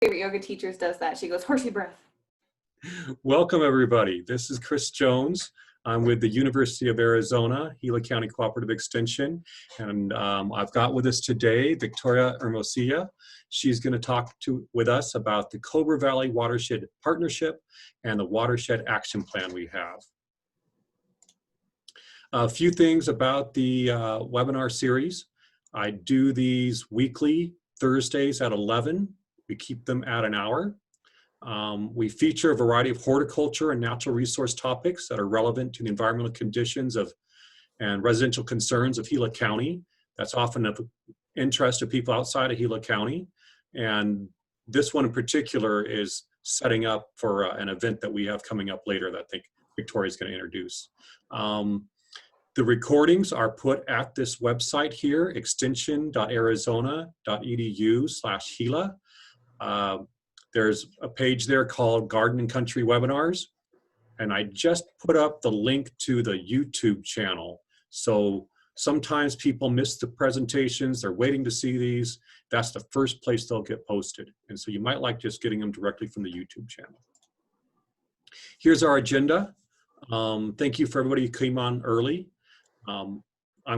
favorite yoga teachers does that. She goes, horsey breath. Welcome, everybody. This is Chris Jones. I'm with the University of Arizona, Gila County Cooperative Extension, and I've got with us today Victoria Hermosillo. She's going to talk with us about the Cobre Valley Watershed Partnership and the Watershed Action Plan we have. A few things about the webinar series. I do these weekly, Thursdays at 11. We keep them at an hour. We feature a variety of horticulture and natural resource topics that are relevant to the environmental conditions and residential concerns of Gila County. That's often of interest to people outside of Gila County. And this one in particular is setting up for an event that we have coming up later that I think Victoria is going to introduce. The recordings are put at this website here, extension.arizona.edu/Gila. There's a page there called Garden and Country Webinars, and I just put up the link to the YouTube channel. So sometimes people miss the presentations, they're waiting to see these. That's the first place they'll get posted. And so you might like just getting them directly from the YouTube channel. Here's our agenda. Thank you for everybody who came on early. I'm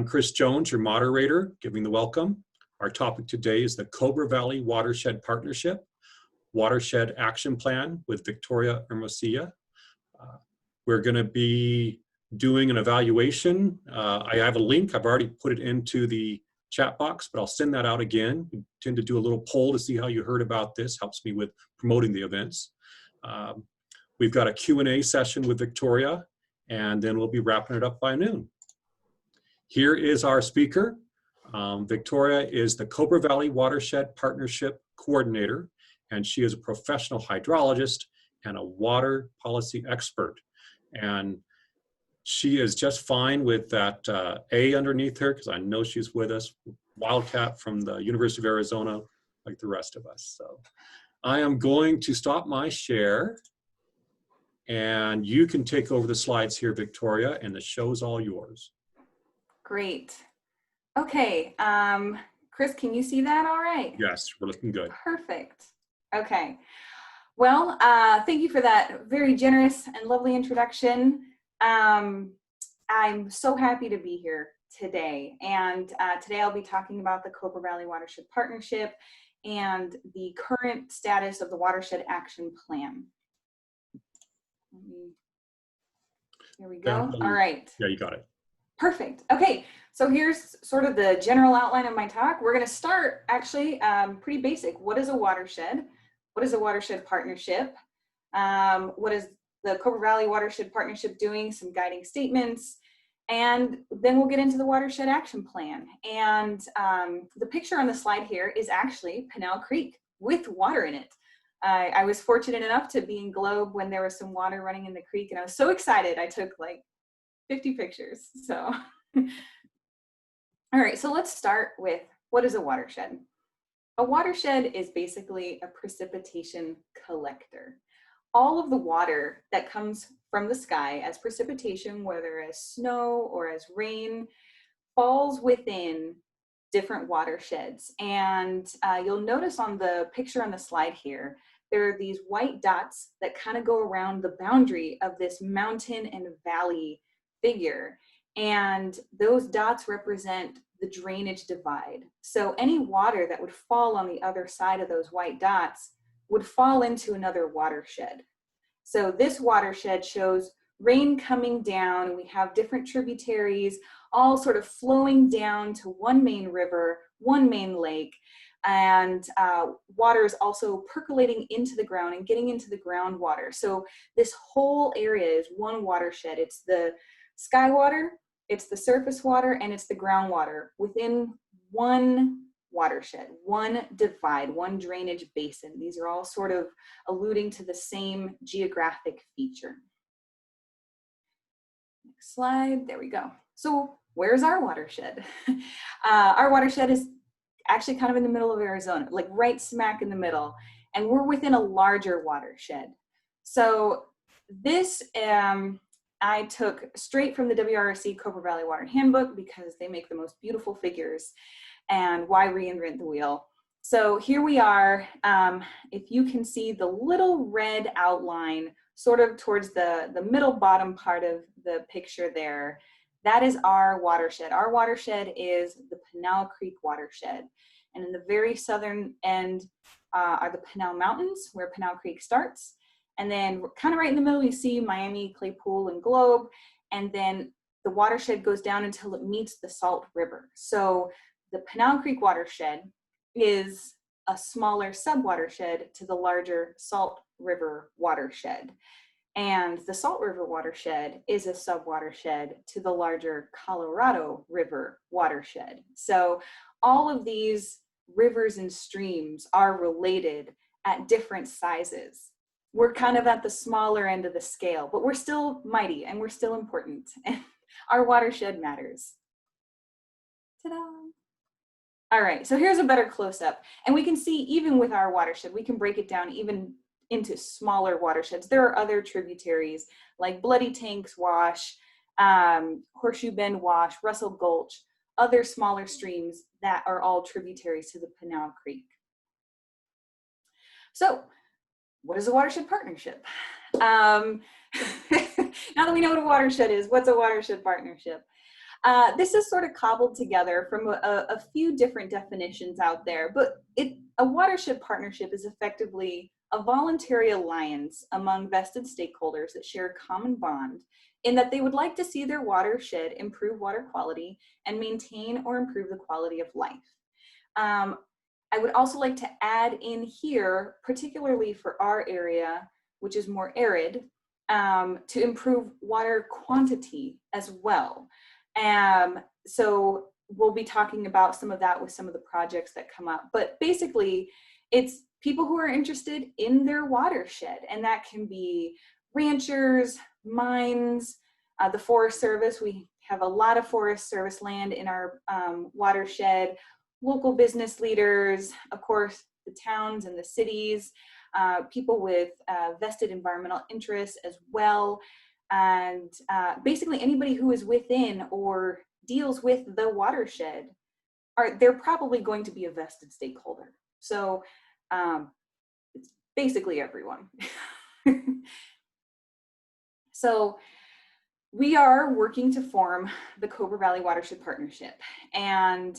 Chris Jones, your moderator, giving the welcome. Our topic today is the Cobre Valley Watershed Partnership, Watershed Action Plan with Victoria Hermosillo. We're going to be doing an evaluation. I have a link. I've already put it into the chat box, but I'll send that out again. We tend to do a little poll to see how you heard about this. Helps me with promoting the events. We've got a Q&A session with Victoria, and then we'll be wrapping it up by noon. Here is our speaker. Victoria is the Cobre Valley Watershed Partnership Coordinator, and she is a professional hydrologist and a water policy expert. And she is just fine with that A underneath her, because I know she's with us, Wildcat from the University of Arizona, like the rest of us. So I am going to stop my share, and you can take over the slides here, Victoria, and the show's all yours. Great. Okay, Chris, can you see that all right? Yes, we're looking good. Perfect. Okay. Well, thank you for that very generous and lovely introduction. I'm so happy to be here today. And today I'll be talking about the Cobre Valley Watershed Partnership and the current status of the Watershed Action Plan. Here we go. All right. Yeah, you got it. Perfect. Okay, so here's sort of the general outline of my talk. We're going to start actually pretty basic. What is a watershed? What is a watershed partnership? What is the Cobre Valley Watershed Partnership doing? Some guiding statements. And then we'll get into the Watershed Action Plan. And the picture on the slide here is actually Pinal Creek with water in it. I was fortunate enough to be in Globe when there was some water running in the creek, and I was so excited. I took like 50 pictures. So, all right, so let's start with what is a watershed? A watershed is basically a precipitation collector. All of the water that comes from the sky as precipitation, whether as snow or as rain, falls within different watersheds. And you'll notice on the picture on the slide here, there are these white dots that kind of go around the boundary of this mountain and valley figure, and those dots represent the drainage divide. So any water that would fall on the other side of those white dots would fall into another watershed. So this watershed shows rain coming down, and we have different tributaries all sort of flowing down to one main river, one main lake, and water is also percolating into the ground and getting into the groundwater. So this whole area is one watershed. It's the sky water, it's the surface water, and it's the groundwater within one watershed, one divide, one drainage basin. These are all sort of alluding to the same geographic feature. Next slide, there we go. So where's our watershed? Our watershed is actually kind of in the middle of Arizona, like right smack in the middle, and we're within a larger watershed. So this, I took straight from the WRC Cobre Valley Water Handbook because they make the most beautiful figures. And why reinvent the wheel? So here we are. If you can see the little red outline sort of towards the middle bottom part of the picture there, that is our watershed. Our watershed is the Pinal Creek watershed. And in the very southern end are the Pinal Mountains, where Pinal Creek starts. And then kind of right in the middle, you see Miami, Claypool, and Globe. And then the watershed goes down until it meets the Salt River. So the Pinal Creek watershed is a smaller sub-watershed to the larger Salt River watershed. And the Salt River watershed is a sub-watershed to the larger Colorado River watershed. So all of these rivers and streams are related at different sizes. We're kind of at the smaller end of the scale, but we're still mighty and we're still important. And our watershed matters. Ta-da! All right, so here's a better close-up. And we can see even with our watershed, we can break it down even into smaller watersheds. There are other tributaries like Bloody Tanks Wash, Horseshoe Bend Wash, Russell Gulch, other smaller streams that are all tributaries to the Pinal Creek. So what is a watershed partnership? Now that we know what a watershed is, what's a watershed partnership? This is sort of cobbled together from a few different definitions out there, but a watershed partnership is effectively a voluntary alliance among vested stakeholders that share a common bond in that they would like to see their watershed improve water quality and maintain or improve the quality of life. I would also like to add in here, particularly for our area, which is more arid, to improve water quantity as well. So we'll be talking about some of that with some of the projects that come up, but basically it's people who are interested in their watershed, and that can be ranchers, mines, the Forest Service. We have a lot of Forest Service land in our watershed, local business leaders, of course, the towns and the cities, people with vested environmental interests as well. And basically anybody who is within or deals with the watershed, they're probably going to be a vested stakeholder. So it's basically everyone. So we are working to form the Cobre Valley Watershed Partnership. And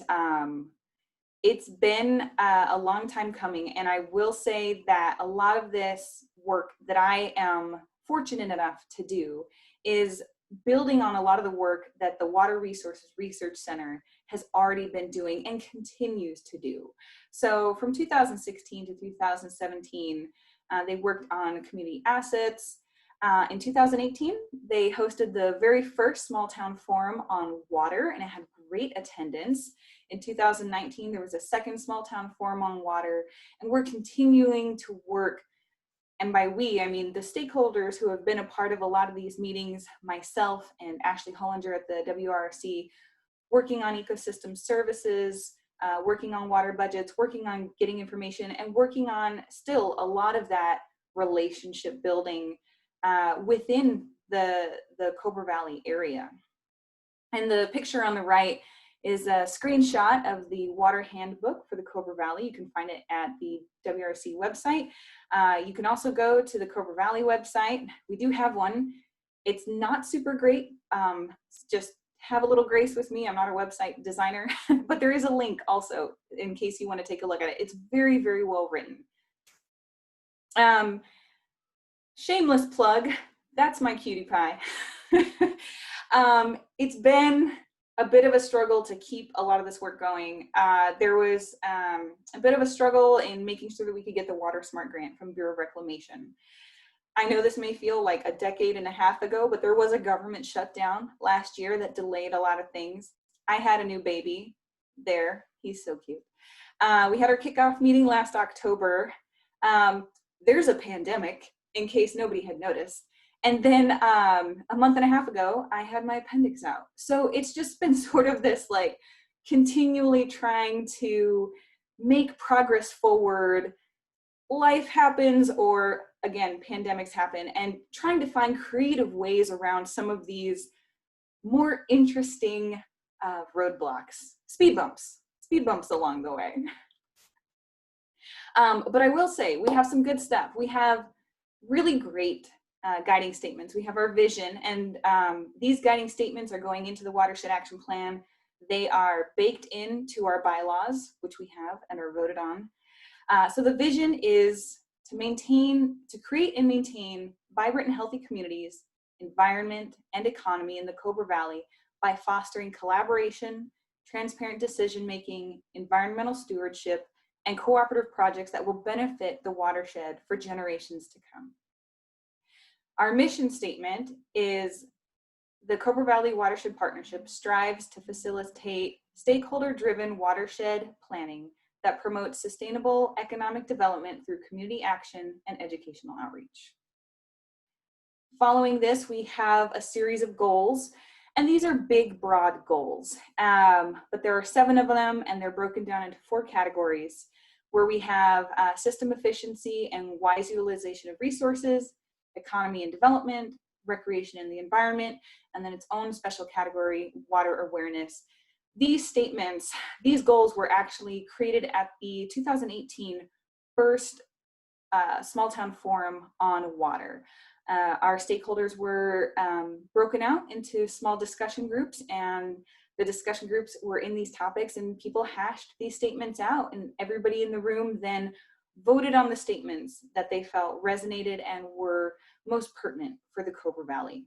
it's been a long time coming. And I will say that a lot of this work that I am fortunate enough to do is building on a lot of the work that the Water Resources Research Center has already been doing and continues to do. So from 2016 to 2017, they worked on community assets. In 2018, they hosted the very first small town forum on water, and it had great attendance. In 2019, there was a second small town forum on water, and we're continuing to work. And by we, I mean the stakeholders who have been a part of a lot of these meetings, myself and Ashley Hollinger at the WRC, working on ecosystem services, working on water budgets, working on getting information, and working on still a lot of that relationship building within the Cobre Valley area. And the picture on the right is a screenshot of the water handbook for the Cobre Valley. You can find it at the WRC website. You can also go to the Cobre Valley website. We do have one. It's not super great. Just have a little grace with me. I'm not a website designer, but there is a link also in case you want to take a look at it. It's very, very well written. Shameless plug, that's my cutie pie. It's been a bit of a struggle to keep a lot of this work going. There was a bit of a struggle in making sure that we could get the Water Smart grant from Bureau of Reclamation. I know this may feel like a decade and a half ago, but there was a government shutdown last year that delayed a lot of things. I had a new baby there. He's so cute. We had our kickoff meeting last October. There's a pandemic, in case nobody had noticed. And then a month and a half ago, I had my appendix out. So it's just been sort of this like continually trying to make progress forward. Life happens, or again, pandemics happen, and trying to find creative ways around some of these more interesting roadblocks, speed bumps along the way. But I will say, we have some good stuff. We have really great guiding statements. We have our vision, and these guiding statements are going into the Watershed Action Plan. They are baked into our bylaws, which we have and are voted on. So the vision is to create and maintain vibrant and healthy communities, environment, and economy in the Cobre Valley by fostering collaboration, transparent decision-making, environmental stewardship, and cooperative projects that will benefit the watershed for generations to come. Our mission statement is the Cobre Valley Watershed Partnership strives to facilitate stakeholder-driven watershed planning that promotes sustainable economic development through community action and educational outreach. Following this, we have a series of goals, and these are big, broad goals, but there are 7 of them, and they're broken down into 4 categories, where we have system efficiency and wise utilization of resources, economy and development, recreation and the environment, and then its own special category, water awareness. These statements, these goals were actually created at the 2018 first Small Town Forum on Water. Our stakeholders were broken out into small discussion groups, and the discussion groups were in these topics, and people hashed these statements out, and everybody in the room then voted on the statements that they felt resonated and were most pertinent for the Cobre Valley.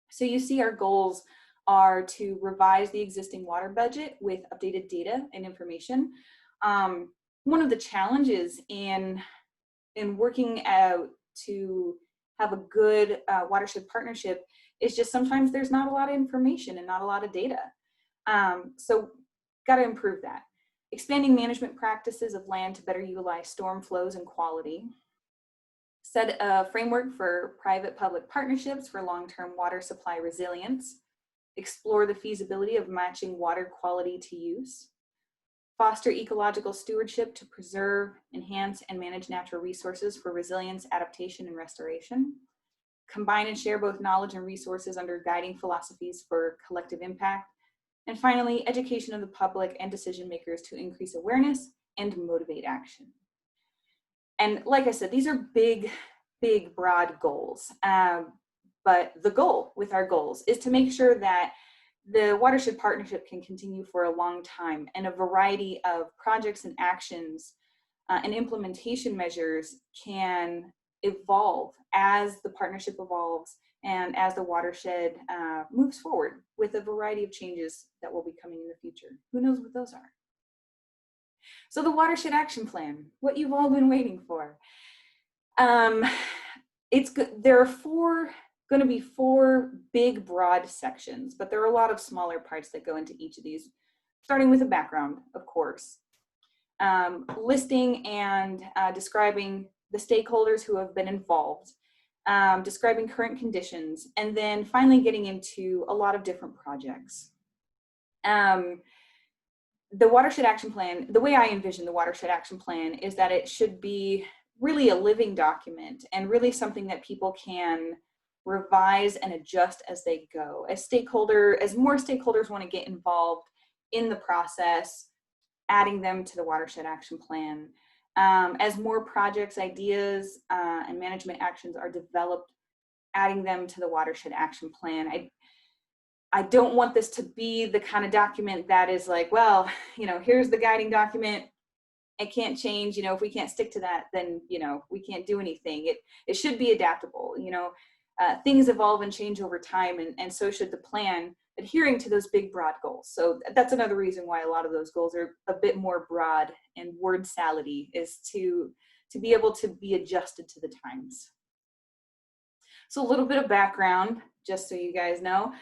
So you see our goals are to revise the existing water budget with updated data and information. One of the challenges in working out to have a good watershed partnership is just sometimes there's not a lot of information and not a lot of data. So got to improve that. Expanding management practices of land to better utilize storm flows and quality. Set a framework for private-public partnerships for long-term water supply resilience. Explore the feasibility of matching water quality to use. Foster ecological stewardship to preserve, enhance, and manage natural resources for resilience, adaptation, and restoration. Combine and share both knowledge and resources under guiding philosophies for collective impact. And finally, education of the public and decision makers to increase awareness and motivate action. And like I said, these are big, big, broad goals. But the goal with our goals is to make sure that the Watershed Partnership can continue for a long time, and a variety of projects and actions and implementation measures can evolve as the partnership evolves and as the watershed moves forward with a variety of changes that will be coming in the future. Who knows what those are? So the Watershed Action Plan, what you've all been waiting for. It's good. There are going to be 4 big, broad sections, but there are a lot of smaller parts that go into each of these, starting with a background, of course. Listing and describing the stakeholders who have been involved, describing current conditions, and then finally getting into a lot of different projects. The Watershed Action Plan, the way I envision the Watershed Action Plan is that it should be really a living document and really something that people can revise and adjust as they go. As more stakeholders want to get involved in the process, adding them to the Watershed Action Plan. As more projects, ideas, and management actions are developed, adding them to the Watershed Action Plan. I don't want this to be the kind of document that is like, well, here's the guiding document. It can't change. If we can't stick to that, then, we can't do anything. It should be adaptable. Things evolve and change over time, and so should the plan, adhering to those big, broad goals. So that's another reason why a lot of those goals are a bit more broad and word salady, is to be able to be adjusted to the times. So a little bit of background, just so you guys know.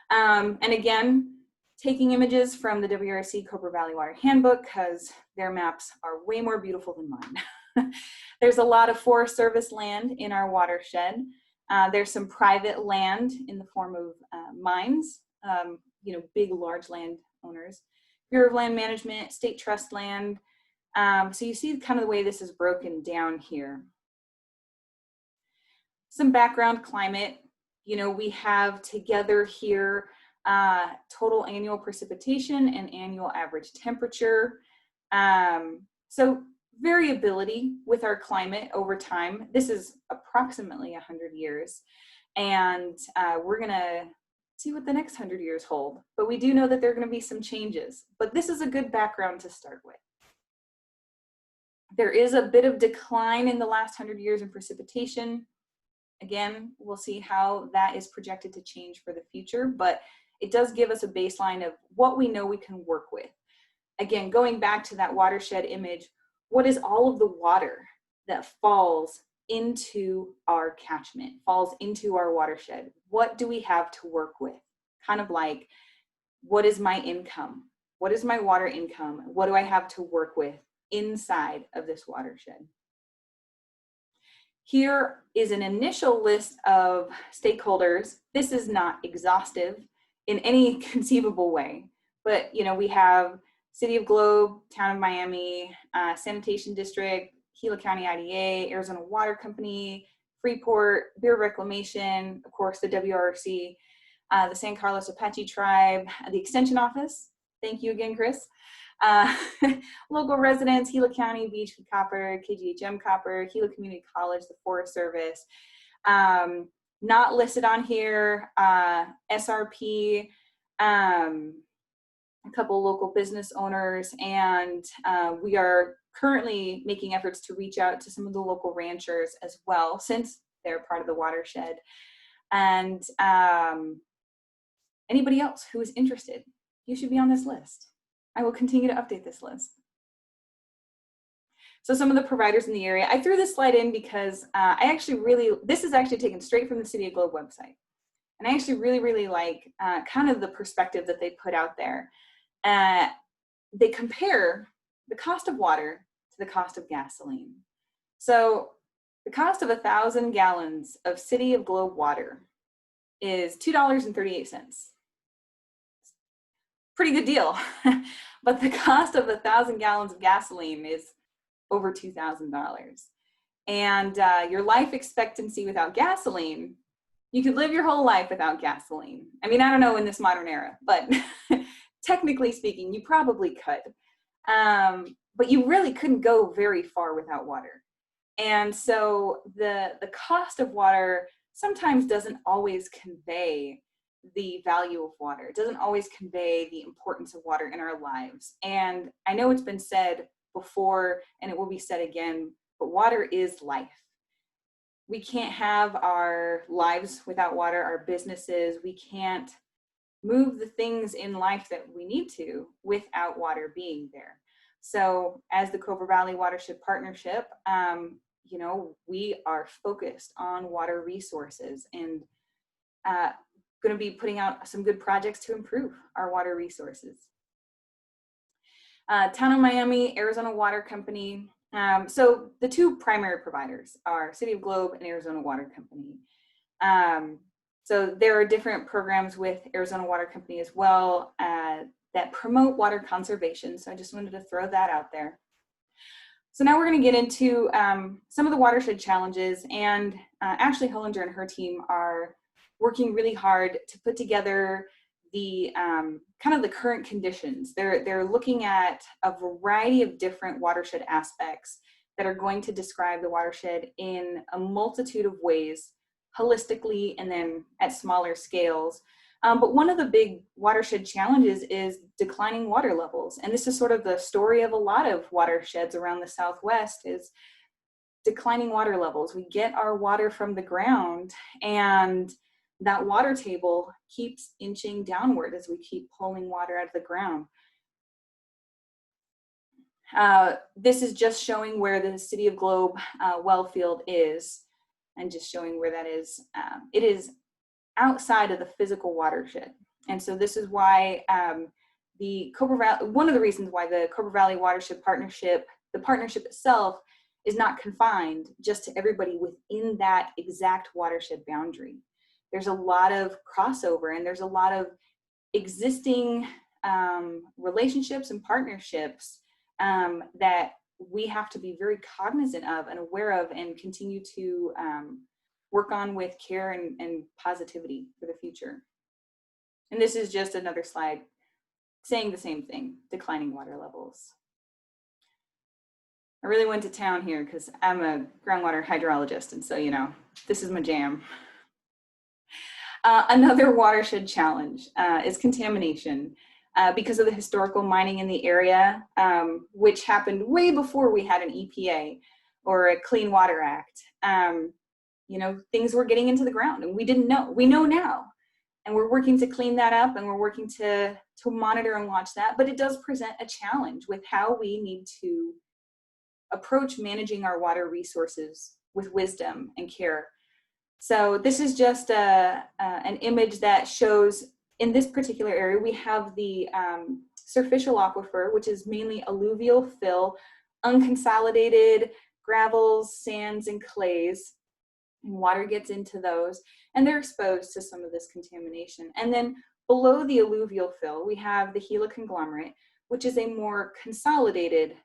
And again, taking images from the WRC Cobre Valley Water Handbook, because their maps are way more beautiful than mine. There's a lot of Forest Service land in our watershed. There's some private land in the form of mines, big, large land owners, Bureau of Land Management, state trust land. So you see kind of the way this is broken down here. Some background climate. We have together here total annual precipitation and annual average temperature. So variability with our climate over time. This is approximately 100 years, and we're gonna see what the next 100 years hold. But we do know that there are gonna be some changes, but this is a good background to start with. There is a bit of decline in the last 100 years in precipitation. Again, we'll see how that is projected to change for the future, but it does give us a baseline of what we know we can work with. Again, going back to that watershed image, what is all of the water that falls into our catchment, falls into our watershed? What do we have to work with? Kind of like, what is my income? What is my water income? What do I have to work with inside of this watershed? Here is an initial list of stakeholders. This is not exhaustive in any conceivable way, but we have City of Globe, Town of Miami, Sanitation District, Gila County IDA, Arizona Water Company, Freeport, Bureau of Reclamation, of course the WRC, the San Carlos Apache Tribe, the Extension Office. Thank you again, Chris. Local residents, Gila County, Beach Copper, KGHM Copper, Gila Community College, the Forest Service. Not listed on here, SRP, a couple local business owners, and we are currently making efforts to reach out to some of the local ranchers as well, since they're part of the watershed. And anybody else who is interested, you should be on this list. I will continue to update this list. So some of the providers in the area, I threw this slide in because this is actually taken straight from the City of Globe website. And I actually really like kind of the perspective that they put out there. They compare the cost of water to the cost of gasoline. So the cost of 1,000 gallons of City of Globe water is $2.38. Pretty good deal. But the cost of 1,000 gallons of gasoline is over $2,000. And your life expectancy without gasoline, you could live your whole life without gasoline. I mean, I don't know in this modern era, but technically speaking, you probably could. But you really couldn't go very far without water. And so the cost of water sometimes doesn't always convey the value of water. It doesn't always convey the importance of water in our lives. And I know it's been said before, and it will be said again, but water is life. We can't have our lives without water, our businesses. We can't move the things in life that we need to without water being there. So as the Cobre Valley Watershed Partnership, we are focused on water resources and going to be putting out some good projects to improve our water resources. Town of Miami, Arizona Water Company. So the two primary providers are City of Globe and Arizona Water Company. So there are different programs with Arizona Water Company as well that promote water conservation. So I just wanted to throw that out there. So now we're going to get into some of the watershed challenges, and Ashley Hollinger and her team are working really hard to put together the kind of the current conditions. They're looking at a variety of different watershed aspects that are going to describe the watershed in a multitude of ways, holistically and then at smaller scales. But one of the big watershed challenges is declining water levels. And this is sort of the story of a lot of watersheds around the Southwest, is declining water levels. We get our water from the ground, and that water table keeps inching downward as we keep pulling water out of the ground. This is just showing where the City of Globe well field is, and just showing where that is. It is outside of the physical watershed. And so this is why the Cobre Valley, one of the reasons why the Cobre Valley Watershed Partnership, the partnership itself, is not confined just to everybody within that exact watershed boundary. There's a lot of crossover, and there's a lot of existing relationships and partnerships that we have to be very cognizant of and aware of, and continue to work on with care and positivity for the future. And this is just another slide saying the same thing, declining water levels. I really went to town here because I'm a groundwater hydrologist, and so, you know, this is my jam. Another watershed challenge is contamination because of the historical mining in the area, which happened way before we had an EPA or a Clean Water Act. You know, things were getting into the ground and we didn't know. We know now. And we're working to clean that up, and we're working to monitor and watch that. But it does present a challenge with how we need to approach managing our water resources with wisdom and care. So this is just an image that shows, in this particular area, we have the surficial aquifer, which is mainly alluvial fill, unconsolidated gravels, sands, and clays. And water gets into those, and they're exposed to some of this contamination. And then below the alluvial fill, we have the Gila conglomerate, which is a more consolidated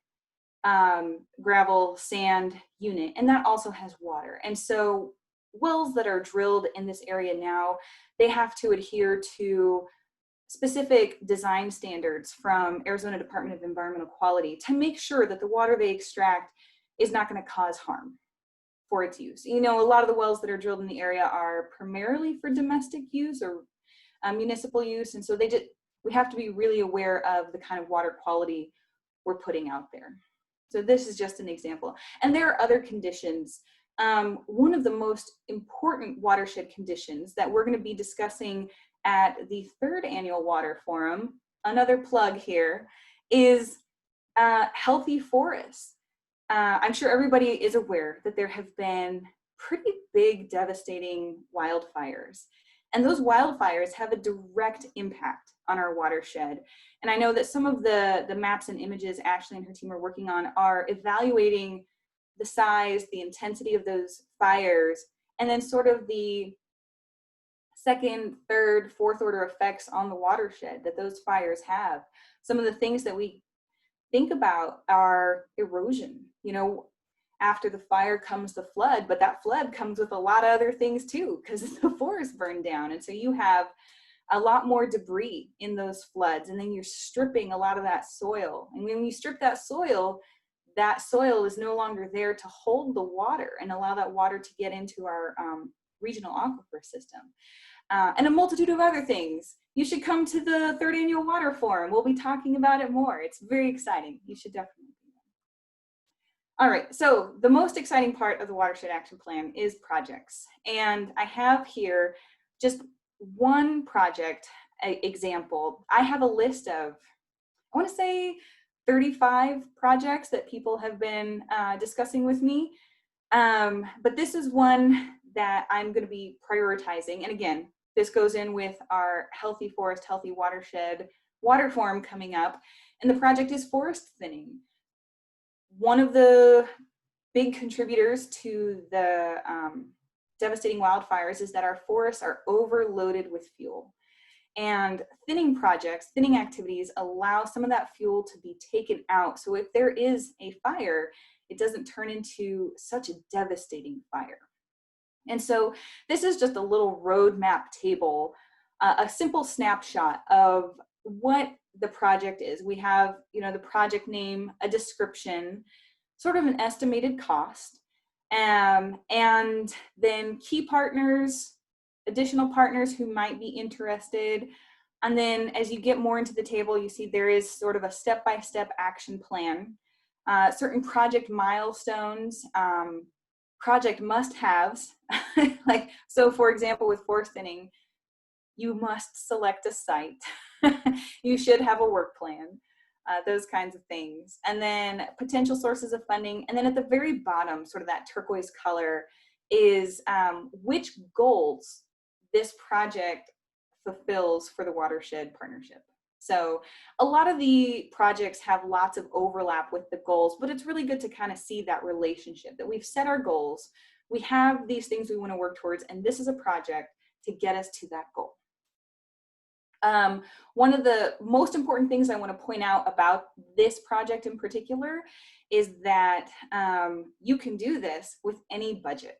gravel sand unit, and that also has water. And so wells that are drilled in this area now, they have to adhere to specific design standards from Arizona Department of Environmental Quality to make sure that the water they extract is not going to cause harm for its use. You know, a lot of the wells that are drilled in the area are primarily for domestic use or municipal use, and so we have to be really aware of the kind of water quality we're putting out there. So this is just an example. And there are other conditions. One of the most important watershed conditions that we're going to be discussing at the 3rd annual Water Forum, another plug here, is healthy forests. I'm sure everybody is aware that there have been pretty big, devastating wildfires. And those wildfires have a direct impact on our watershed. And I know that some of the maps and images Ashley and her team are working on are evaluating the size, the intensity of those fires, and then sort of the 2nd, 3rd, 4th order effects on the watershed that those fires have. Some of the things that we think about are erosion. You know, after the fire comes the flood, but that flood comes with a lot of other things too, because the forest burned down. And so you have a lot more debris in those floods, and then you're stripping a lot of that soil. And when you strip that soil is no longer there to hold the water and allow that water to get into our regional aquifer system. And a multitude of other things. You should come to the 3rd annual Water Forum. We'll be talking about it more. It's very exciting. You should definitely be there. All right, so the most exciting part of the Watershed Action Plan is projects. And I have here just one project example. I have a list of, I want to say 35 projects that people have been discussing with me. But this is one that I'm going to be prioritizing. And again, this goes in with our Healthy Forest, Healthy Watershed Water Forum coming up. And the project is forest thinning. One of the big contributors to the devastating wildfires is that our forests are overloaded with fuel. And thinning projects, thinning activities allow some of that fuel to be taken out. So if there is a fire, it doesn't turn into such a devastating fire. And so this is just a little roadmap table, a simple snapshot of what the project is. We have, you know, the project name, a description, sort of an estimated cost, and then key partners, additional partners who might be interested. And then as you get more into the table, you see there is sort of a step-by-step action plan, certain project milestones, project must-haves. Like, so for example, with forest thinning, you must select a site. You should have a work plan, those kinds of things. And then potential sources of funding. And then at the very bottom, sort of that turquoise color, is which goals this project fulfills for the Watershed Partnership. So a lot of the projects have lots of overlap with the goals, but it's really good to kind of see that relationship, that we've set our goals, we have these things we want to work towards, and this is a project to get us to that goal. One of the most important things I want to point out about this project in particular is that you can do this with any budget.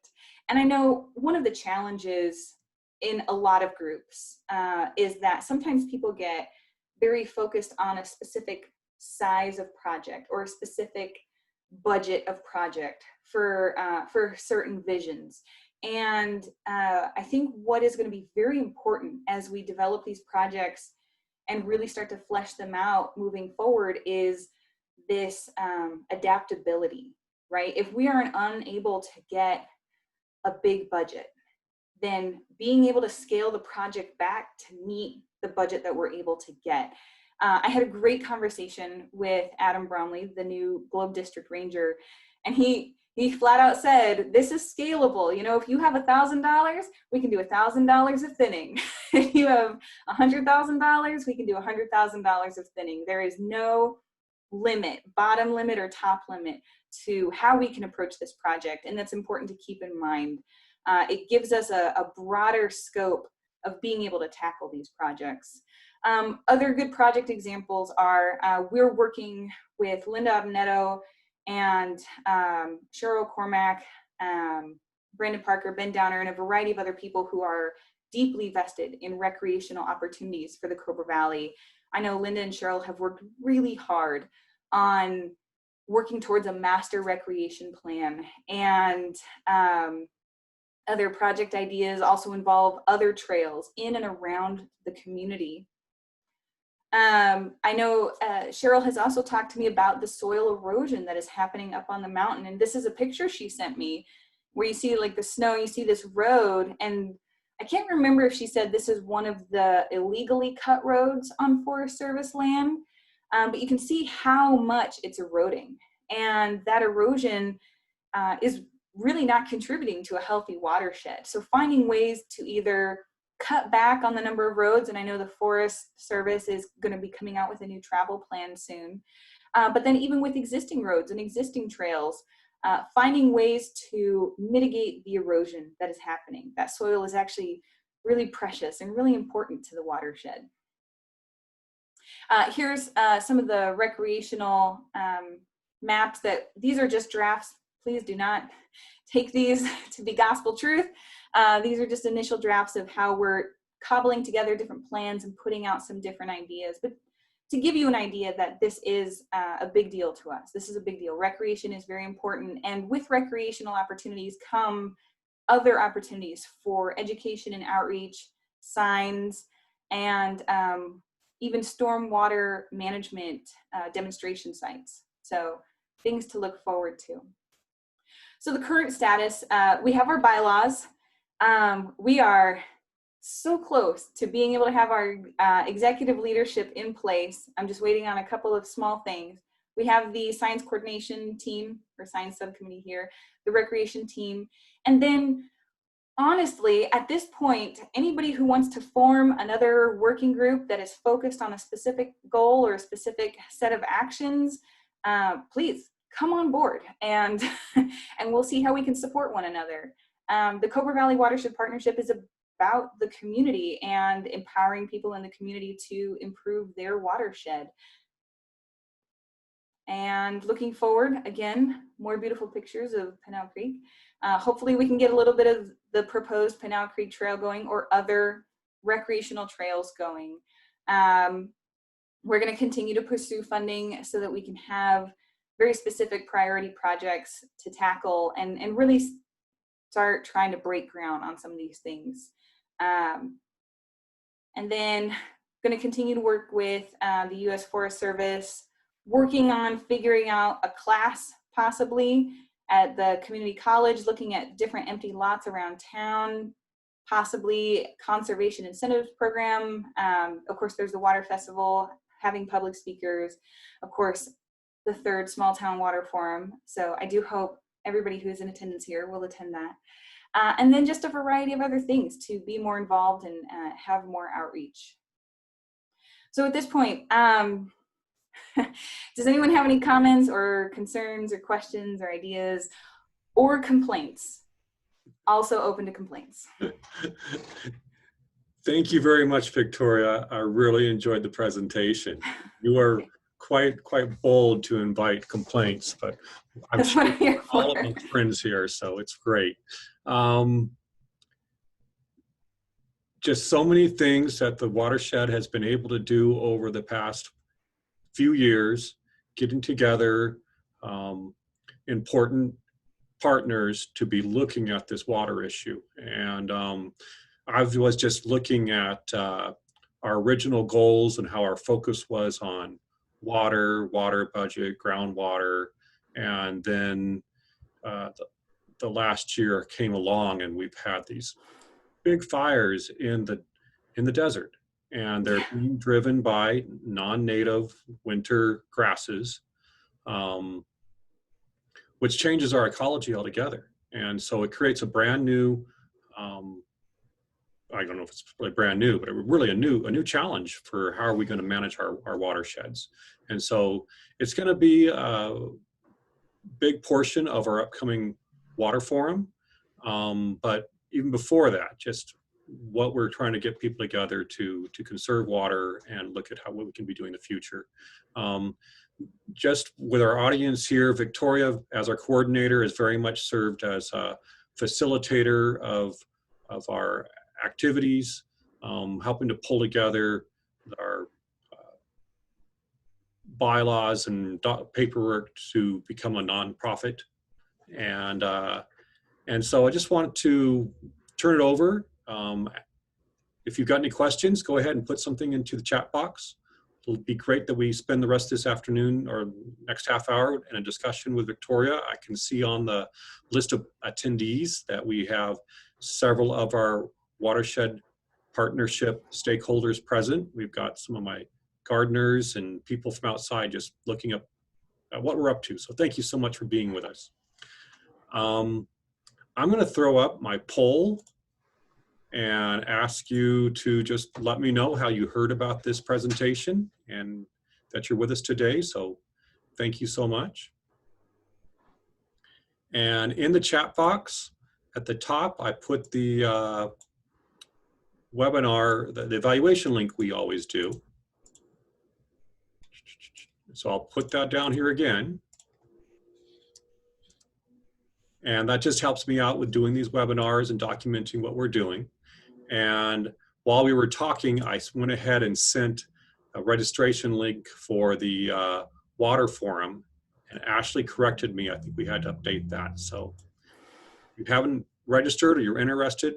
And I know one of the challenges in a lot of groups is that sometimes people get very focused on a specific size of project or a specific budget of project for certain visions. And I think what is going to be very important as we develop these projects and really start to flesh them out moving forward is this adaptability, right? If we are unable to get a big budget, then being able to scale the project back to meet the budget that we're able to get. I had a great conversation with Adam Bromley, the new Globe District Ranger, and he flat out said, this is scalable. You know, if you have $1,000, we can do $1,000 of thinning. If you have $100,000, we can do $100,000 of thinning. There is no limit, bottom limit or top limit to how we can approach this project. And that's important to keep in mind. It gives us a broader scope of being able to tackle these projects. Other good project examples are we're working with Linda Abinetto and Cheryl Cormack, Brandon Parker, Ben Downer, and a variety of other people who are deeply vested in recreational opportunities for the Cobre Valley. I know Linda and Cheryl have worked really hard on working towards a master recreation plan, and other project ideas also involve other trails in and around the community. I know Cheryl has also talked to me about the soil erosion that is happening up on the mountain. And this is a picture she sent me where you see like the snow, you see this road. And I can't remember if she said this is one of the illegally cut roads on Forest Service land, but you can see how much it's eroding. And that erosion is really not contributing to a healthy watershed. So finding ways to either cut back on the number of roads, and I know the Forest Service is going to be coming out with a new travel plan soon, but then even with existing roads and existing trails, finding ways to mitigate the erosion that is happening. That soil is actually really precious and really important to the watershed. Here's some of the recreational maps these are just drafts. Please do not take these to be gospel truth. These are just initial drafts of how we're cobbling together different plans and putting out some different ideas. But to give you an idea that this is a big deal to us. This is a big deal. Recreation is very important. And with recreational opportunities come other opportunities for education and outreach, signs, and even stormwater management demonstration sites. So things to look forward to. So the current status, we have our bylaws. We are so close to being able to have our executive leadership in place. I'm just waiting on a couple of small things. We have the science coordination team or science subcommittee here, the recreation team. And then honestly, at this point, anybody who wants to form another working group that is focused on a specific goal or a specific set of actions, please come on board and we'll see how we can support one another. The Cobre Valley Watershed Partnership is about the community and empowering people in the community to improve their watershed. And looking forward, again, more beautiful pictures of Pinal Creek. Hopefully we can get a little bit of the proposed Pinal Creek Trail going or other recreational trails going. We're going to continue to pursue funding so that we can have very specific priority projects to tackle and really start trying to break ground on some of these things. And then going to continue to work with the U.S. Forest Service, working on figuring out a class possibly at the community college, looking at different empty lots around town, possibly conservation incentives program. Of course, there's the water festival, having public speakers, of course, the third small town water forum. So I do hope everybody who is in attendance here will attend that. And then just a variety of other things to be more involved and have more outreach. So at this point, does anyone have any comments or concerns or questions or ideas or complaints? Also open to complaints. Thank you very much, Victoria. I really enjoyed the presentation. You are quite bold to invite complaints, but I'm sure all of my friends here, so it's great. Just so many things that the watershed has been able to do over the past few years, getting together, important partners to be looking at this water issue. And I was just looking at our original goals and how our focus was on water, water budget, groundwater, and then the last year came along and we've had these big fires in the desert, and they're being driven by non-native winter grasses, which changes our ecology altogether. And so it creates a brand new, I don't know if it's really brand new, but really a new challenge for how are we going to manage our watersheds. And so it's going to be a big portion of our upcoming water forum. But even before that, just what we're trying to get people together to conserve water and look at what we can be doing in the future. Just with our audience here, Victoria, as our coordinator, has very much served as a facilitator of our activities, helping to pull together our bylaws and paperwork to become a nonprofit. And so I just wanted to turn it over. If you've got any questions, go ahead and put something into the chat box. It'll be great that we spend the rest of this afternoon or next half hour in a discussion with Victoria. I can see on the list of attendees that we have several of our Watershed Partnership stakeholders present. We've got some of my gardeners and people from outside just looking up at what we're up to. So thank you so much for being with us. I'm going to throw up my poll and ask you to just let me know how you heard about this presentation and that you're with us today. So thank you so much. And in the chat box at the top, I put the webinar, the evaluation link we always do. So I'll put that down here again. And that just helps me out with doing these webinars and documenting what we're doing. And while we were talking, I went ahead and sent a registration link for the water forum, and Ashley corrected me. I think we had to update that. So if you haven't registered or you're interested,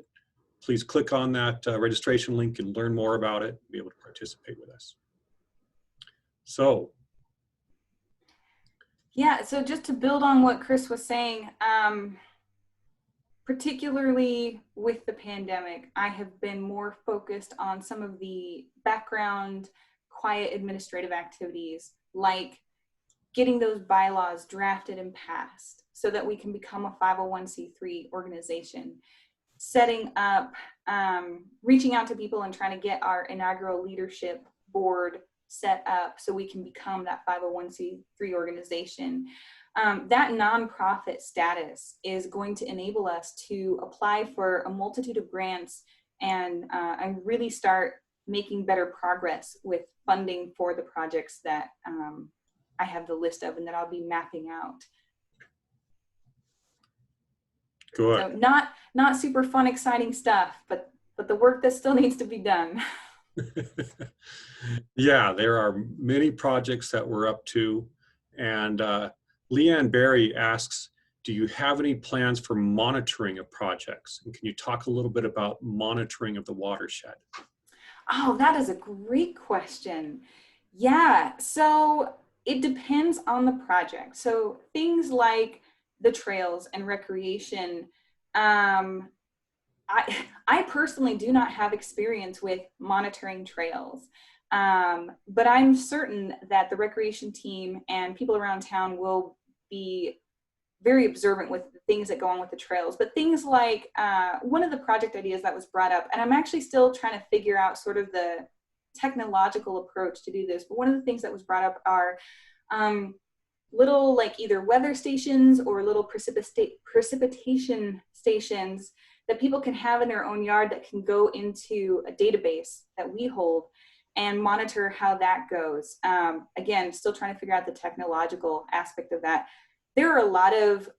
please click on that registration link and learn more about it and be able to participate with us. So. Yeah, so just to build on what Chris was saying, particularly with the pandemic, I have been more focused on some of the background, quiet administrative activities, like getting those bylaws drafted and passed so that we can become a 501c3 organization, setting up, reaching out to people and trying to get our inaugural leadership board set up so we can become that 501c3 organization. That nonprofit status is going to enable us to apply for a multitude of grants and really start making better progress with funding for the projects that I have the list of and that I'll be mapping out. Good. So not super fun, exciting stuff, but the work that still needs to be done. Yeah, there are many projects that we're up to. And Leanne Berry asks, do you have any plans for monitoring of projects? And can you talk a little bit about monitoring of the watershed? Oh, that is a great question. Yeah, so it depends on the project. So things like the trails and recreation, I personally do not have experience with monitoring trails, but I'm certain that the recreation team and people around town will be very observant with the things that go on with the trails. But things like one of the project ideas that was brought up, and I'm actually still trying to figure out sort of the technological approach to do this, but one of the things that was brought up are little like either weather stations or little precipitation stations that people can have in their own yard that can go into a database that we hold and monitor how that goes. Again, still trying to figure out the technological aspect of that. There are a lot of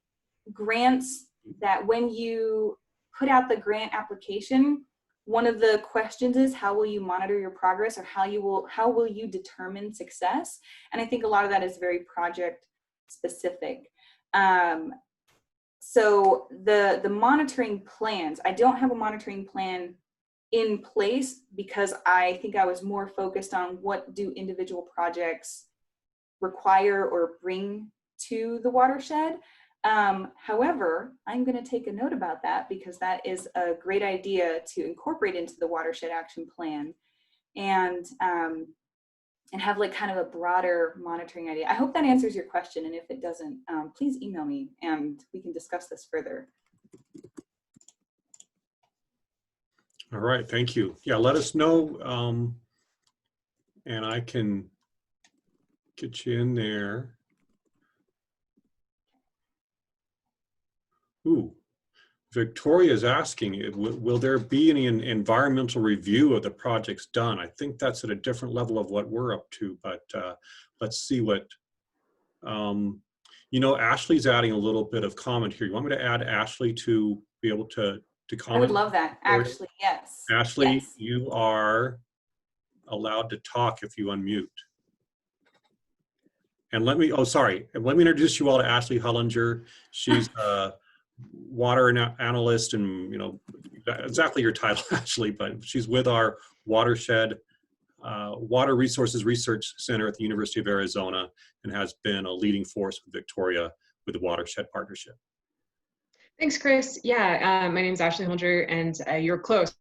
grants that when you put out the grant application, one of the questions is how will you monitor your progress, or how will you determine success? And I think a lot of that is very project specific. So the monitoring plans, I don't have a monitoring plan in place because I think I was more focused on what do individual projects require or bring to the watershed. However, I'm going to take a note about that because that is a great idea to incorporate into the Watershed Action Plan and have like kind of a broader monitoring idea. I hope that answers your question. And if it doesn't, please email me and we can discuss this further. All right, thank you. Yeah, let us know, and I can get you in there. Ooh, Victoria is asking, will there be any environmental review of the projects done? I think that's at a different level of what we're up to, but let's see what, you know, Ashley's adding a little bit of comment here. You want me to add Ashley to be able to comment? I would love that, actually, yes. Ashley, yes. You are allowed to talk if you unmute. And let me, oh, sorry. And let me introduce you all to Ashley Hullinger. She's a water analyst and, you know, exactly your title, Ashley, but she's with our Watershed Water Resources Research Center at the University of Arizona and has been a leading force with Victoria with the Watershed Partnership. Thanks, Chris. Yeah, my name is Ashley Hullinger, and you're close.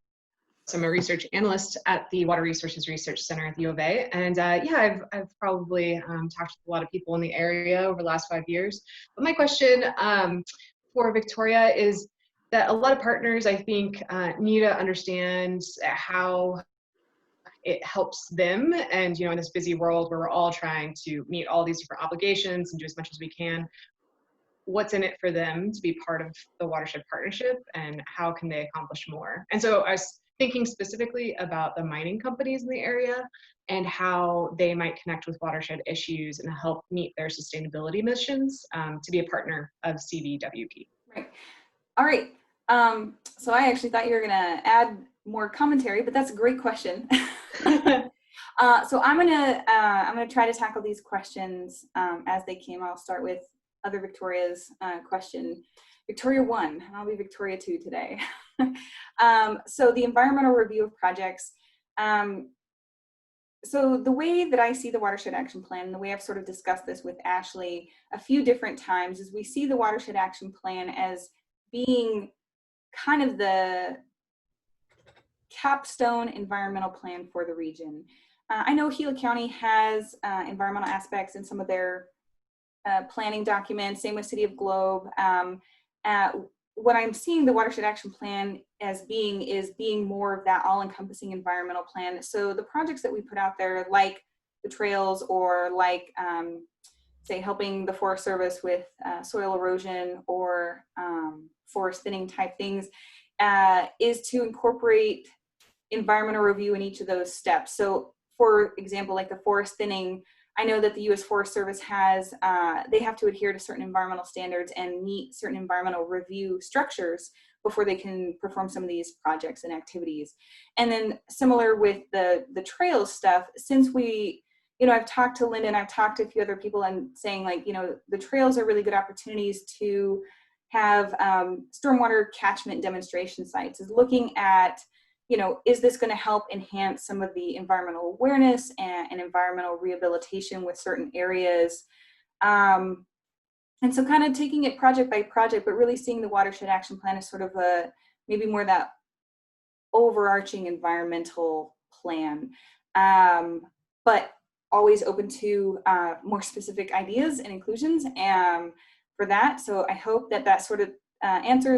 So I'm a research analyst at the Water Resources Research Center at the U of A. And yeah, I've probably talked to a lot of people in the area over the last 5 years. But my question for Victoria is that a lot of partners, I think, need to understand how it helps them. And, you know, in this busy world where we're all trying to meet all these different obligations and do as much as we can, what's in it for them to be part of the Watershed Partnership and how can they accomplish more? And so I was thinking specifically about the mining companies in the area and how they might connect with watershed issues and help meet their sustainability missions to be a partner of CVWP. Right. All right. So I actually thought you were going to add more commentary, but that's a great question. So I'm gonna try to tackle these questions as they came. I'll start with other Victoria's question. Victoria 1, and I'll be Victoria 2 today. So the environmental review of projects. So the way that I see the Watershed Action Plan, the way I've sort of discussed this with Ashley a few different times, is we see the Watershed Action Plan as being kind of the capstone environmental plan for the region. I know Gila County has environmental aspects in some of their planning documents, same with City of Globe. What I'm seeing the Watershed Action Plan as being is being more of that all-encompassing environmental plan. So the projects that we put out there, like the trails or like, say, helping the Forest Service with soil erosion or forest thinning type things, is to incorporate environmental review in each of those steps. So for example, like the forest thinning, I know that the U.S. Forest Service has, they have to adhere to certain environmental standards and meet certain environmental review structures before they can perform some of these projects and activities. And then similar with the trails stuff, since we, you know, I've talked to Linda and I've talked to a few other people and saying like, you know, the trails are really good opportunities to have stormwater catchment demonstration sites, is looking at, you know, is this going to help enhance some of the environmental awareness and environmental rehabilitation with certain areas? And so kind of taking it project by project, but really seeing the Watershed Action Plan as sort of a, maybe more that overarching environmental plan, but always open to more specific ideas and inclusions for that. So I hope that that sort of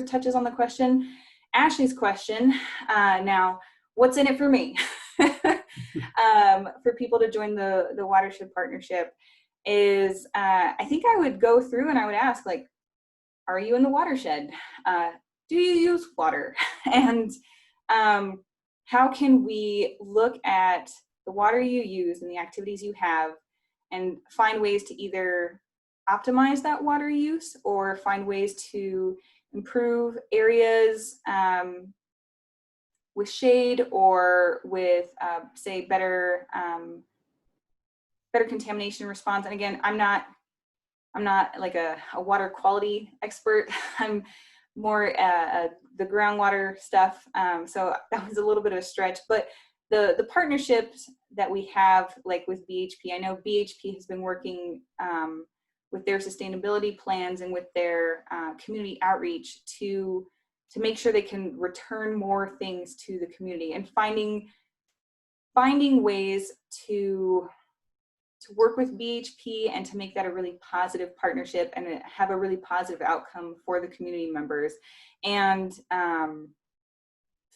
touches on the question. Ashley's question now, what's in it for me? For people to join the Watershed Partnership is, I think I would go through and I would ask, like, are you in the watershed? Do you use water? And how can we look at the water you use and the activities you have and find ways to either optimize that water use or find ways to improve areas with shade or with, say, better contamination response. And again, I'm not I'm not like a water quality expert. I'm more the groundwater stuff. So that was a little bit of a stretch, but the partnerships that we have, like with BHP, I know BHP has been working with their sustainability plans and with their community outreach to make sure they can return more things to the community, and finding ways to work with BHP and to make that a really positive partnership and have a really positive outcome for the community members. And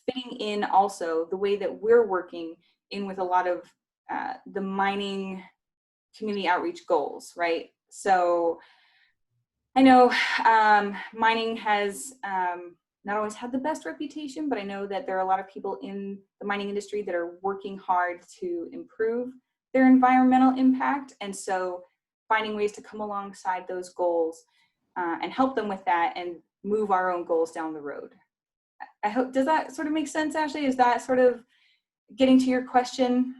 fitting in also the way that we're working in with a lot of the mining community outreach goals, right? So I know mining has not always had the best reputation, but I know that there are a lot of people in the mining industry that are working hard to improve their environmental impact. And so finding ways to come alongside those goals and help them with that and move our own goals down the road. I hope, does that sort of make sense, Ashley? Is that sort of getting to your question?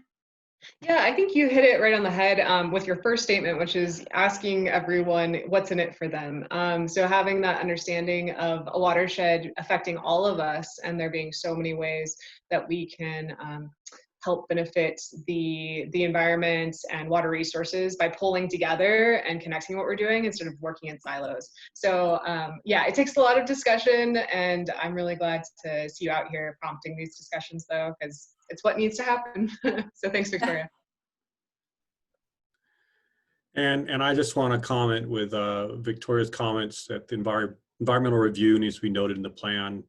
Yeah, I think you hit it right on the head with your first statement, which is asking everyone what's in it for them. So having that understanding of a watershed affecting all of us, and there being so many ways that we can help benefit the environment and water resources by pulling together and connecting what we're doing instead of working in silos. So yeah, it takes a lot of discussion, and I'm really glad to see you out here prompting these discussions, though, because it's what needs to happen. So thanks, Victoria. And I just want to comment with Victoria's comments that the environmental review needs to be noted in the plan.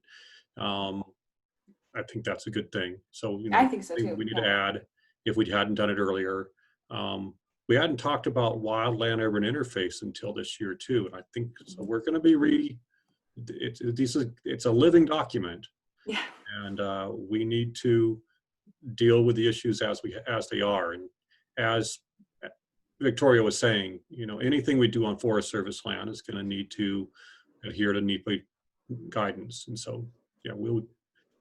I think that's a good thing. So, you know, I think so too. We need to add, if we hadn't done it earlier. We hadn't talked about wildland urban interface until this year too. And I think so we're going to be it's a living document. Yeah. And we need to deal with the issues as they are. And as Victoria was saying, you know, anything we do on Forest Service land is going to need to adhere to NEPA guidance. And so, yeah, we'll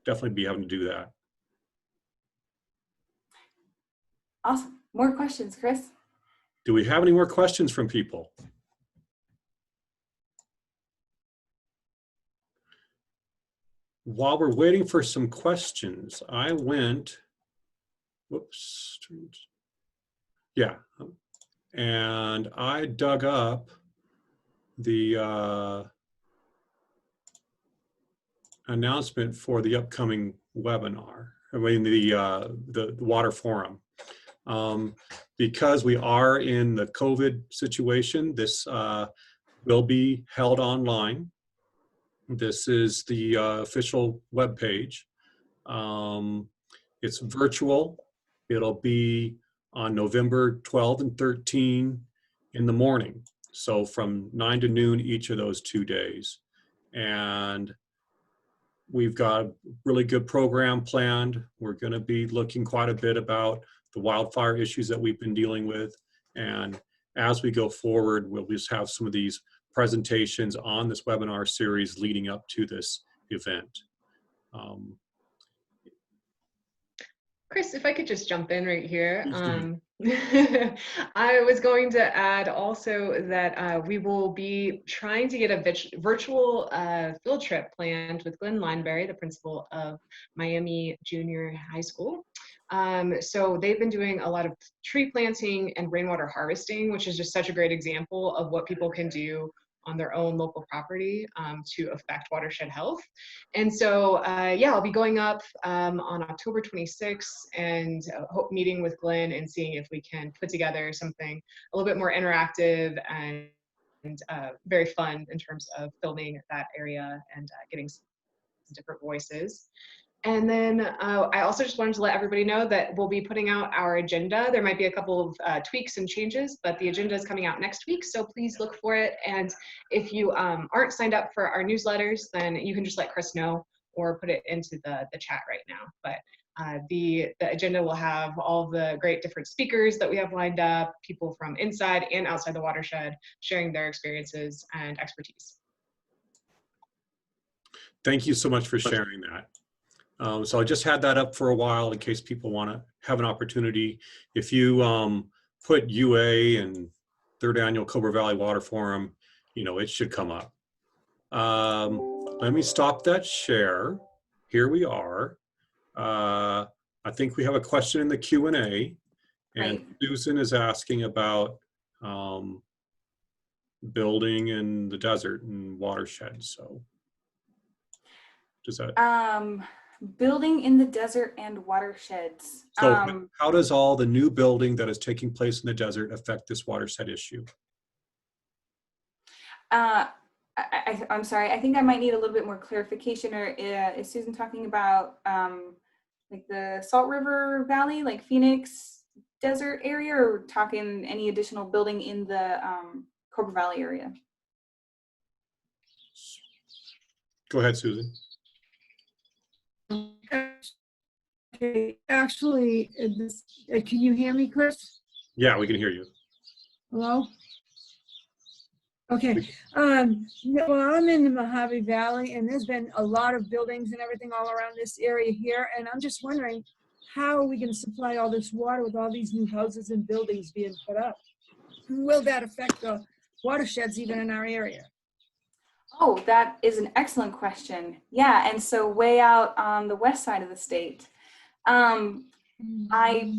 definitely be having to do that. Awesome. More questions, Chris? Do we have any more questions from people? While we're waiting for some questions, I went, whoops, yeah, and I dug up the announcement for the upcoming webinar. I mean, the water forum. Because we are in the COVID situation, this will be held online. This is the official webpage. It's virtual. It'll be on November 12 and 13 in the morning. So from 9 to noon each of those 2 days. And we've got a really good program planned. We're going to be looking quite a bit about the wildfire issues that we've been dealing with. And as we go forward, we'll just have some of these presentations on this webinar series leading up to this event. Chris, if I could just jump in right here. I was going to add also that we will be trying to get a virtual field trip planned with Glenn Lineberry, the principal of Miami Junior High School. So they've been doing a lot of tree planting and rainwater harvesting, which is just such a great example of what people can do on their own local property to affect watershed health. And so, yeah, I'll be going up on October 26th and meeting with Glenn and seeing if we can put together something a little bit more interactive and very fun in terms of filming that area and getting some different voices. And then I also just wanted to let everybody know that we'll be putting out our agenda. There might be a couple of tweaks and changes, but the agenda is coming out next week, so please look for it. And if you aren't signed up for our newsletters, then you can just let Chris know or put it into the chat right now. But the agenda will have all the great different speakers that we have lined up, people from inside and outside the watershed sharing their experiences and expertise. Thank you so much for sharing that. So I just had that up for a while in case people want to have an opportunity. If you put UA and third annual Cobre Valley Water Forum, you know, it should come up. Let me stop that share. Here we are. I think we have a question in the Q&A, and Right. Susan is asking about building in the desert and watersheds. So does that? Building in the desert and watersheds. So how does all the new building that is taking place in the desert affect this watershed issue? I'm sorry, I think I might need a little bit more clarification. Or is Susan talking about like the Salt River Valley, like Phoenix desert area, or talking any additional building in the Cobre Valley area? Go ahead, Susan. Okay, actually, can you hear me, Chris? Yeah, we can hear you. Hello? Okay, well, I'm in the Mojave Valley, and there's been a lot of buildings and everything all around this area here, and I'm just wondering, how are we going to supply all this water with all these new houses and buildings being put up? Will that affect the watersheds even in our area? Oh, that is an excellent question. Yeah, and so way out on the west side of the state, I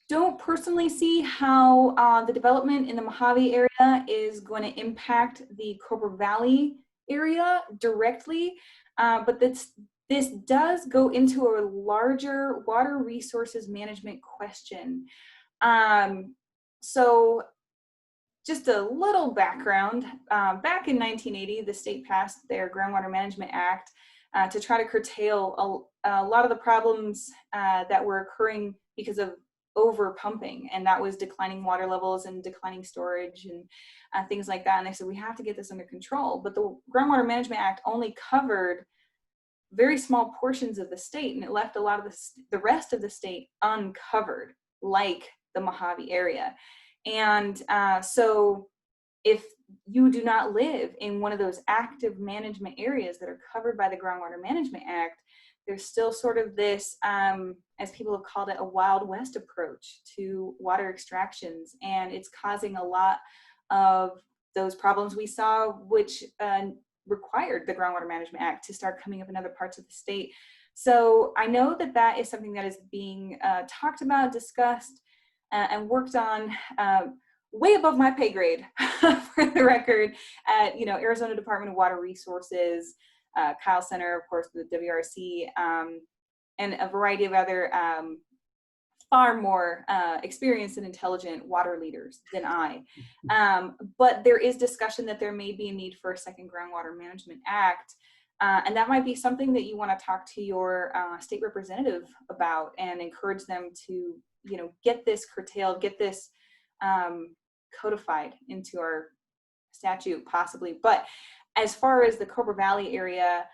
don't personally see how the development in the Mojave area is going to impact the Cobre Valley area directly, but this does go into a larger water resources management question. So just a little background, back in 1980, the state passed their Groundwater Management Act to try to curtail a lot of the problems that were occurring because of over pumping, and that was declining water levels and declining storage and things like that. And they said, we have to get this under control. But the Groundwater Management Act only covered very small portions of the state, and it left a lot of the rest of the state uncovered, like the Mojave area. And so if you do not live in one of those active management areas that are covered by the Groundwater Management Act, there's still sort of this, as people have called it, a Wild West approach to water extractions. And it's causing a lot of those problems we saw, which required the Groundwater Management Act to start coming up in other parts of the state. So I know that that is something that is being talked about, discussed, and worked on way above my pay grade, for the record, at Arizona Department of Water Resources, Kyle Center, of course, the WRC, and a variety of other far more experienced and intelligent water leaders than I. But there is discussion that there may be a need for a second Groundwater Management Act. And that might be something that you want to talk to your state representative about and encourage them to, get this curtailed, get this codified into our statute possibly. But as far as the Cobre Valley area,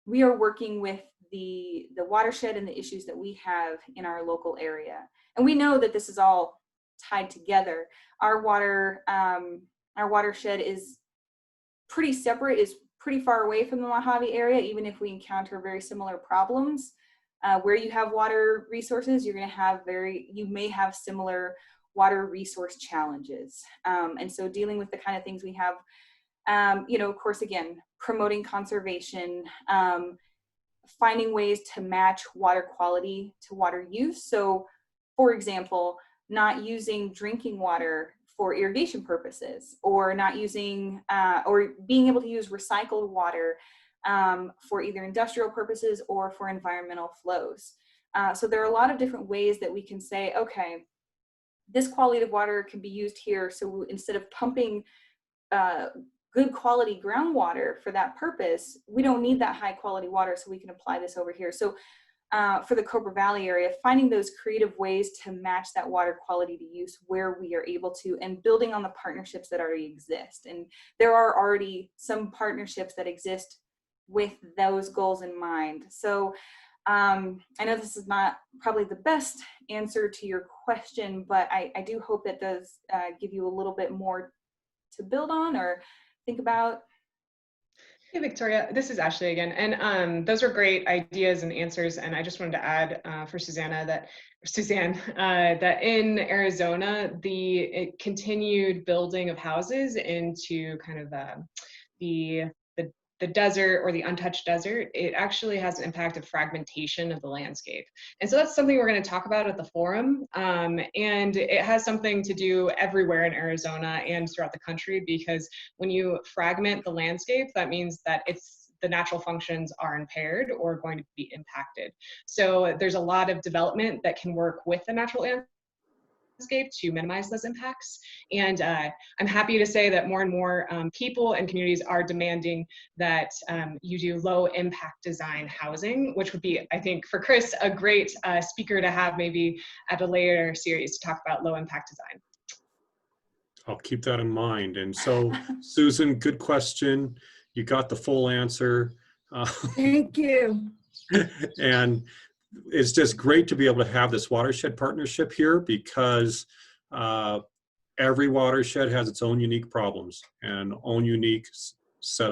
we are working with the watershed and the issues that we have in our local area. And we know that this is all tied together. Our watershed is pretty separate, is pretty far away from the Mojave area, even if we encounter very similar problems. Where you have water resources, you may have similar water resource challenges. And so dealing with the kind of things we have, of course, again, promoting conservation, finding ways to match water quality to water use. So, for example, not using drinking water for irrigation purposes, or not using, or being able to use recycled water for either industrial purposes or for environmental flows. So there are a lot of different ways that we can say, okay, this quality of water can be used here. So instead of pumping good quality groundwater for that purpose, we don't need that high quality water, so we can apply this over here. So for the Cobre Valley area, finding those creative ways to match that water quality to use where we are able to, and building on the partnerships that already exist. And there are already some partnerships that exist with those goals in mind. So I know this is not probably the best answer to your question, but I do hope that does give you a little bit more to build on or think about. Hey, Victoria, this is Ashley again. And those are great ideas and answers. And I just wanted to add for Suzanne, that in Arizona, the continued building of houses into kind of the, the, the desert or the untouched desert, it actually has an impact of fragmentation of the landscape. And so that's something we're going to talk about at the forum. And it has something to do everywhere in Arizona and throughout the country, because when you fragment the landscape, that means that the natural functions are impaired or going to be impacted. So there's a lot of development that can work with the natural landscape to minimize those impacts. And I'm happy to say that more and more people and communities are demanding that you do low impact design housing, which would be, I think, for Chris, a great speaker to have maybe at a later series to talk about low impact design. I'll keep that in mind. And so, Susan, good question. You got the full answer. Thank you. And it's just great to be able to have this watershed partnership here, because every watershed has its own unique problems and own unique set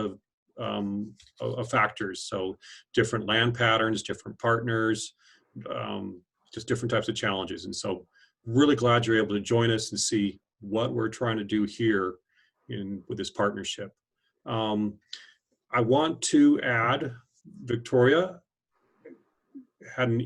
of factors. So different land patterns, different partners, just different types of challenges. And so really glad you're able to join us and see what we're trying to do here with this partnership. I want to add, Victoria hadn't,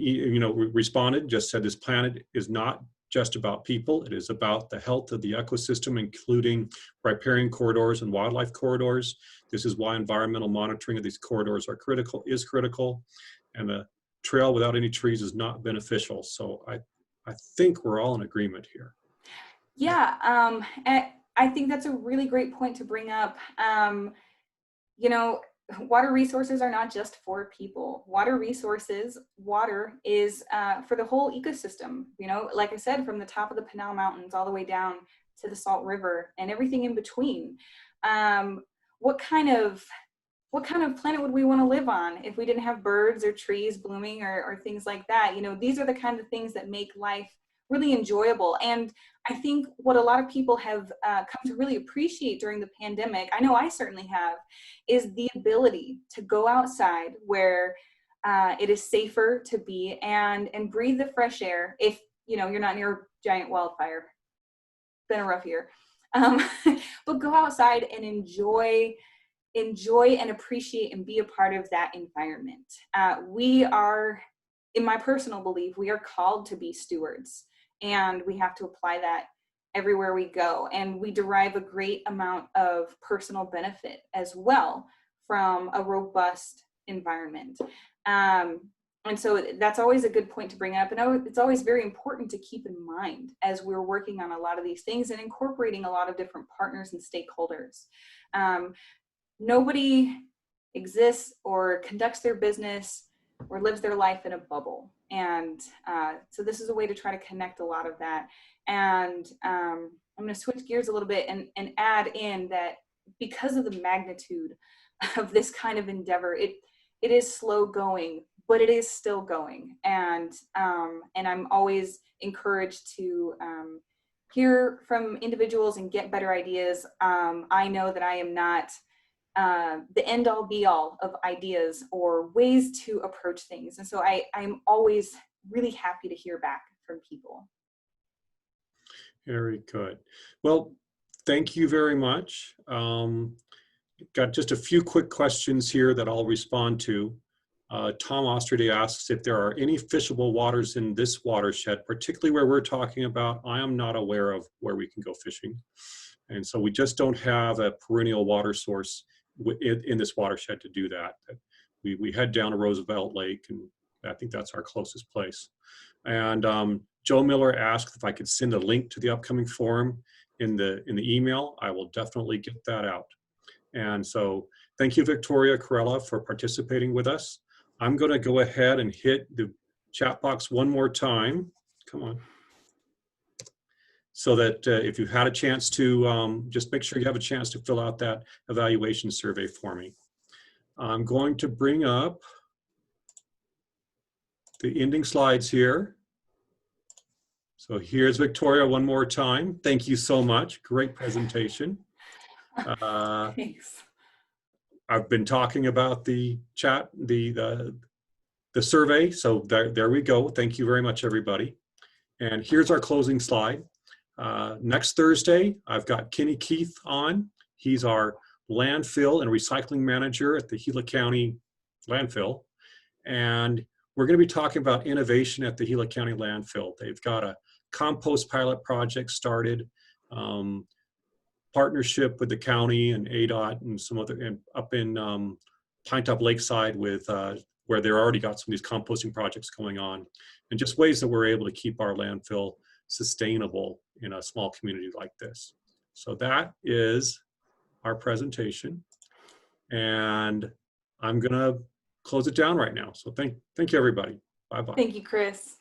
responded, just said this planet is not just about people. It is about the health of the ecosystem, including riparian corridors and wildlife corridors. This is why environmental monitoring of these corridors is critical, and a trail without any trees is not beneficial. So I think we're all in agreement here. Yeah, and I think that's a really great point to bring up. Water resources are not just for people. Water is for the whole ecosystem. Like I said, from the top of the Pinal Mountains all the way down to the Salt River and everything in between. What kind of planet would we want to live on if we didn't have birds or trees blooming or things like that? These are the kind of things that make life really enjoyable. And I think what a lot of people have come to really appreciate during the pandemic, I know I certainly have, is the ability to go outside where it is safer to be and breathe the fresh air if you're not near a giant wildfire. Been a rough year. But go outside and enjoy and appreciate and be a part of that environment. We are, in my personal belief, we are called to be stewards. And we have to apply that everywhere we go. And we derive a great amount of personal benefit as well from a robust environment. And so that's always a good point to bring up. And it's always very important to keep in mind as we're working on a lot of these things and incorporating a lot of different partners and stakeholders. Nobody exists or conducts their business or lives their life in a bubble. And so this is a way to try to connect a lot of that. And I'm going to switch gears a little bit and add in that because of the magnitude of this kind of endeavor, it is slow going, but it is still going. And I'm always encouraged to hear from individuals and get better ideas. I know that I am not the end all be all of ideas or ways to approach things. And so I'm always really happy to hear back from people. Very good. Well, thank you very much. Got just a few quick questions here that I'll respond to. Tom Osterday asks if there are any fishable waters in this watershed, particularly where we're talking about. I am not aware of where we can go fishing. And so we just don't have a perennial water source in this watershed to do that. We head down to Roosevelt Lake, and I think that's our closest place. And Joe Miller asked if I could send a link to the upcoming forum in the email. I will definitely get that out. And so thank you, Victoria Corella, for participating with us. I'm going to go ahead and hit the chat box one more time. Come on. So that if you've had a chance to, just make sure you have a chance to fill out that evaluation survey for me. I'm going to bring up the ending slides here. So here's Victoria one more time. Thank you so much. Great presentation. Thanks. I've been talking about the chat, the survey. So there we go. Thank you very much, everybody. And here's our closing slide. Next Thursday, I've got Kenny Keith on. He's our landfill and recycling manager at the Gila County landfill. And we're going to be talking about innovation at the Gila County landfill. They've got a compost pilot project started, partnership with the county and ADOT and some other, and up in Pine Top Lakeside with where they're already got some of these composting projects going on, and just ways that we're able to keep our landfill sustainable in a small community like this. So that is our presentation, and I'm gonna close it down right now. So thank you, everybody. Bye-bye. Thank you, Chris.